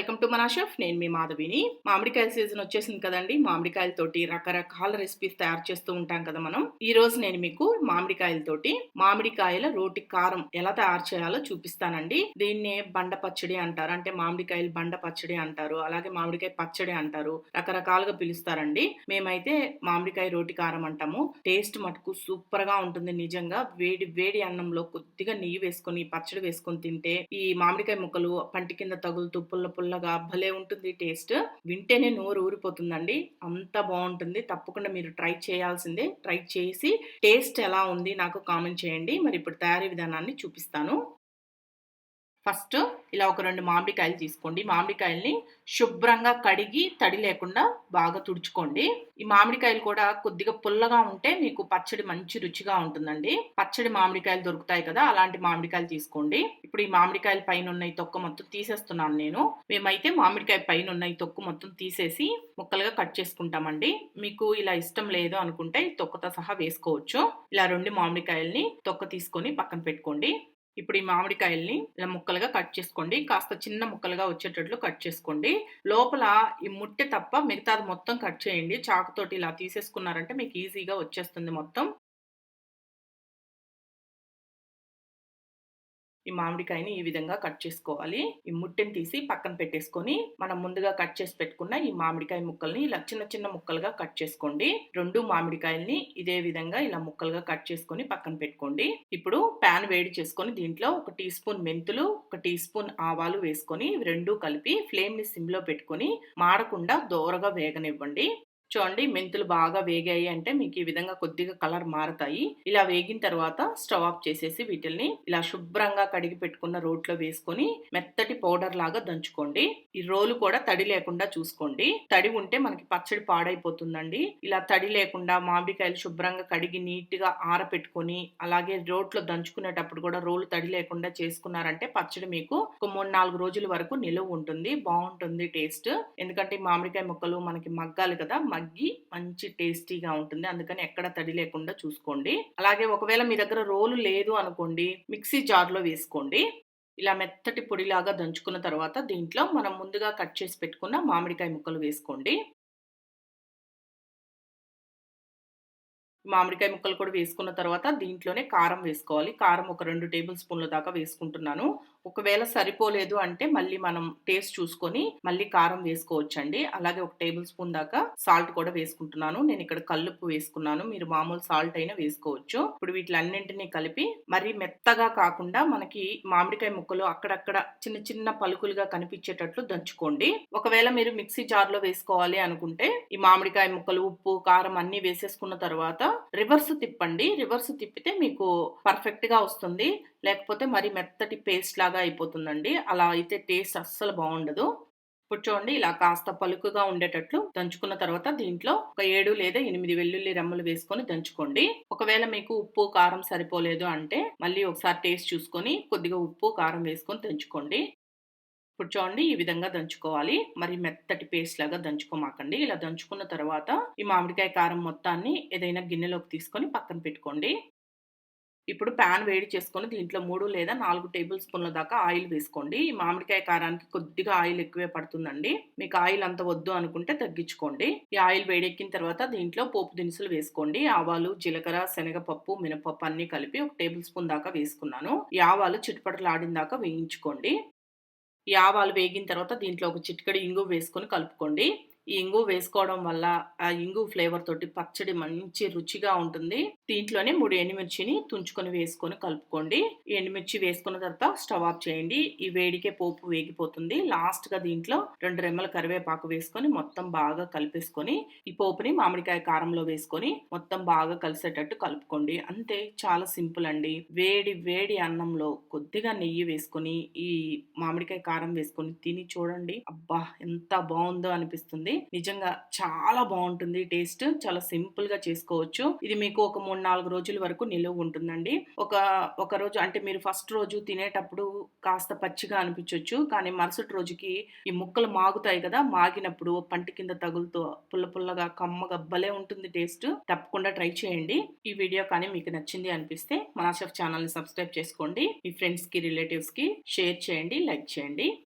Welcome to మన chef. నేను మీ మాధవిని. మామిడికాయల season వచ్చేసింది కదండి. మామిడికాయలతోటి రకరకాల రెసిపీస్ తయారు చేస్తూ ఉంటాం కదా మనం. ఈ రోజు నేను మీకు మామిడికాయలతోటి మామిడికాయల రోటి కారం ఎలా తయారు చేయాలో చూపిస్తానండి. దీన్నే బండ పచ్చడి అంటారు. అంటే మామిడికాయలు బండ పచ్చడి అంటారు, అలాగే మామిడికాయ పచ్చడి అంటారు, రకరకాలుగా పిలుస్తారండి. మేమైతే మామిడికాయ రోటి కారం అంటాము. టేస్ట్ మటుకు సూపర్ గా ఉంటుంది. నిజంగా వేడి వేడి అన్నంలో కొద్దిగా నెయ్యి వేసుకొని పచ్చడి వేసుకొని తింటే ఈ మామిడికాయ ముక్కలు పంటి కింద తగులుతూ పుల్ల పుల్లగా భలే ఉంటుంది టేస్ట్. వింటేనే నోరు ఊరిపోతుందండి. అంత బాగుంటుంది. తప్పకుండా మీరు ట్రై చేయాల్సిందే. ట్రై చేసి టేస్ట్ ఎలా ఉంది నాకు కామెంట్ చేయండి. మరి ఇప్పుడు తయారీ విధానాన్ని చూపిస్తాను. ఫస్ట్ ఇలా ఒక 2 మామిడికాయలు తీసుకోండి. మామిడికాయల్ని శుభ్రంగా కడిగి తడి లేకుండా బాగా తుడుచుకోండి. ఈ మామిడికాయలు కూడా కొద్దిగా పుల్లగా ఉంటే మీకు పచ్చడి మంచి రుచిగా ఉంటుందండి. పచ్చడి మామిడికాయలు దొరుకుతాయి కదా, అలాంటి మామిడికాయలు తీసుకోండి. ఇప్పుడు ఈ మామిడికాయల పైన ఉన్న ఈ తొక్క మొత్తం తీసేస్తున్నాను నేను. మేమైతే మామిడికాయ పైన ఉన్న ఈ తొక్క మొత్తం తీసేసి ముక్కలుగా కట్ చేసుకుంటామండి. మీకు ఇలా ఇష్టం లేదు అనుకుంటే ఈ తొక్కతో సహా వేసుకోవచ్చు. ఇలా 2 మామిడికాయల్ని తొక్క తీసుకొని పక్కన పెట్టుకోండి. ఇప్పుడు ఈ మామిడికాయల్ని ఇలా ముక్కలుగా కట్ చేసుకోండి. కాస్త చిన్న ముక్కలుగా వచ్చేటట్లు కట్ చేసుకోండి. లోపల ఈ ముట్టె తప్ప మిగతాది మొత్తం కట్ చేయండి. చాకుతోటి ఇలా తీసేసుకున్నారంటే మీకు ఈజీగా వచ్చేస్తుంది మొత్తం. ఈ మామిడికాయని ఈ విధంగా కట్ చేసుకోవాలి. ఈ ముట్టెని తీసి పక్కన పెట్టేసుకొని మనం ముందుగా కట్ చేసి పెట్టుకున్న ఈ మామిడికాయ ముక్కల్ని ఇలా చిన్న చిన్న ముక్కలుగా కట్ చేసుకోండి. 2 మామిడికాయల్ని ఇదే విధంగా ఇలా ముక్కలుగా కట్ చేసుకొని పక్కన పెట్టుకోండి. ఇప్పుడు ప్యాన్ వేడి చేసుకొని దీంట్లో 1 టీ స్పూన్ మెంతులు, 1 టీ స్పూన్ ఆవాలు వేసుకొని రెండు కలిపి ఫ్లేమ్ ని సిమ్ లో పెట్టుకొని మాడకుండా దోరగా వేగనివ్వండి. చూడండి, మెంతులు బాగా వేగాయి అంటే మీకు ఈ విధంగా కొద్దిగా కలర్ మారతాయి. ఇలా వేగిన తర్వాత స్టవ్ ఆఫ్ చేసేసి వీటిల్ని ఇలా శుభ్రంగా కడిగి పెట్టుకున్న రోట్లో వేసుకొని మెత్తటి పౌడర్ లాగా దంచుకోండి. ఈ రోలు కూడా తడి లేకుండా చూసుకోండి. తడి ఉంటే మనకి పచ్చడి పాడైపోతుందండి. ఇలా తడి లేకుండా మామిడికాయలు శుభ్రంగా కడిగి నీట్ గా ఆరపెట్టుకొని అలాగే రోట్లో దంచుకునేటప్పుడు కూడా రోలు తడి లేకుండా చేసుకున్నారంటే పచ్చడి మీకు ఒక 3-4 రోజుల వరకు నిలువ ఉంటుంది. బాగుంటుంది టేస్ట్. ఎందుకంటే మామిడికాయ ముక్కలు మనకి మగ్గాలి కదా, మగ్గి మంచి టేస్టీగా ఉంటుంది. అందుకని ఎక్కడ తడి లేకుండా చూసుకోండి. అలాగే ఒకవేళ మీ దగ్గర రోలు లేదు అనుకోండి, మిక్సీ జార్ లో వేసుకోండి. ఇలా మెత్తటి పొడిలాగా దంచుకున్న తర్వాత దీంట్లో మనం ముందుగా కట్ చేసి పెట్టుకున్న మామిడికాయ ముక్కలు వేసుకోండి. మామిడికాయ ముక్కలు కూడా వేసుకున్న తర్వాత దీంట్లోనే కారం వేసుకోవాలి. కారం ఒక 2 టేబుల్ స్పూన్ల దాకా వేసుకుంటున్నాను. ఒకవేళ సరిపోలేదు అంటే మళ్ళీ మనం టేస్ట్ చూసుకొని మళ్ళీ కారం వేసుకోవచ్చండి. అలాగే 1 టేబుల్ స్పూన్ దాకా సాల్ట్ కూడా వేసుకుంటున్నాను. నేను ఇక్కడ కల్లుప్పు వేసుకున్నాను. మీరు మామూలు సాల్ట్ అయినా వేసుకోవచ్చు. ఇప్పుడు వీటిలన్నింటినీ కలిపి మరీ మెత్తగా కాకుండా మనకి మామిడికాయ ముక్కలు అక్కడక్కడ చిన్న చిన్న పలుకులుగా కనిపించేటట్లు దంచుకోండి. ఒకవేళ మీరు మిక్సీ జార్ లో వేసుకోవాలి అనుకుంటే ఈ మామిడికాయ ముక్కలు, ఉప్పు, కారం అన్ని వేసేసుకున్న తర్వాత రివర్స్ తిప్పండి. రివర్స్ తిప్పితే మీకు పర్ఫెక్ట్ గా వస్తుంది. లేకపోతే మరి మెత్తటి పేస్ట్ లాగా అయిపోతుందండి. అలా అయితే టేస్ట్ అస్సలు బాగుండదు. ఇప్పుడు చూడండి, ఇలా కాస్త పలుకుగా ఉండేటట్లు దంచుకున్న తర్వాత దీంట్లో ఒక 7 లేదా 8 వెల్లుల్లి రెమ్మలు వేసుకొని దంచుకోండి. ఒకవేళ మీకు ఉప్పు కారం సరిపోలేదు అంటే మళ్ళీ ఒకసారి టేస్ట్ చూసుకొని కొద్దిగా ఉప్పు కారం వేసుకొని దంచుకోండి. ఇప్పుడు చూడండి, ఈ విధంగా దంచుకోవాలి. మరి మెత్తటి పేస్ట్ లాగా దంచుకోమాకండి. ఇలా దంచుకున్న తర్వాత ఈ మామిడికాయ కారం మొత్తాన్ని ఏదైనా గిన్నెలోకి తీసుకొని పక్కన పెట్టుకోండి. ఇప్పుడు ప్యాన్ వేడి చేసుకొని దీంట్లో 3 లేదా 4 టేబుల్ స్పూన్ల దాకా ఆయిల్ వేసుకోండి. ఈ మామిడికాయ కారానికి కొద్దిగా ఆయిల్ ఎక్కువే పడుతుందండి. మీకు ఆయిల్ అంత వద్దు అనుకుంటే తగ్గించుకోండి. ఈ ఆయిల్ వేడెక్కిన తర్వాత దీంట్లో పోపు దినుసులు వేసుకోండి. ఆవాలు, జీలకర్ర, శనగపప్పు, మినపప్పు అన్ని కలిపి 1 టేబుల్ స్పూన్ దాకా వేసుకున్నాను. ఈ ఆవాలు చిటపటలాడిన దాకా వేయించుకోండి. ఈ ఆవాలు వేగిన తర్వాత దీంట్లో ఒక చిటికెడు ఇంగువ వేసుకొని కలుపుకోండి. ఈ ఇంగువ వేసుకోవడం వల్ల ఆ ఇంగువ ఫ్లేవర్ తోటి పచ్చడి మంచి రుచిగా ఉంటుంది. దీంట్లోనే 3 ఎండుమిర్చిని తుంచుకొని వేసుకొని కలుపుకోండి. ఈ ఎండుమిర్చి వేసుకున్న తర్వాత స్టవ్ ఆఫ్ చేయండి. ఈ వేడికే పోపు వేగిపోతుంది. లాస్ట్ గా దీంట్లో 2 రెమ్మల కరివేపాకు వేసుకొని మొత్తం బాగా కలిపేసుకొని ఈ పోపుని మామిడికాయ కారంలో వేసుకొని మొత్తం బాగా కలిసేటట్టు కలుపుకోండి. అంతే, చాలా సింపుల్ అండి. వేడి వేడి అన్నంలో కొద్దిగా నెయ్యి వేసుకొని ఈ మామిడికాయ కారం వేసుకొని తిని చూడండి. అబ్బా, ఎంత బాగుందో అనిపిస్తుంది. నిజంగా చాలా బాగుంటుంది టేస్ట్. చాలా సింపుల్ గా చేసుకోవచ్చు. ఇది మీకు ఒక 3-4 రోజుల వరకు నిలువ ఉంటుందండి. ఒక రోజు అంటే మీరు ఫస్ట్ రోజు తినేటప్పుడు కాస్త పచ్చిగా అనిపించవచ్చు, కానీ మరుసటి రోజుకి ఈ ముక్కలు మాగుతాయి కదా, మాగినప్పుడు పంటి కింద తగులుతూ పుల్ల పుల్లగా కమ్మగా భలే ఉంటుంది టేస్ట్. తప్పకుండా ట్రై చేయండి. ఈ వీడియో కానీ మీకు నచ్చింది అనిపిస్తే మన షెఫ్ ఛానల్ ని సబ్స్క్రైబ్ చేసుకోండి. మీ ఫ్రెండ్స్ కి, రిలేటివ్స్ కి షేర్ చేయండి, లైక్ చేయండి.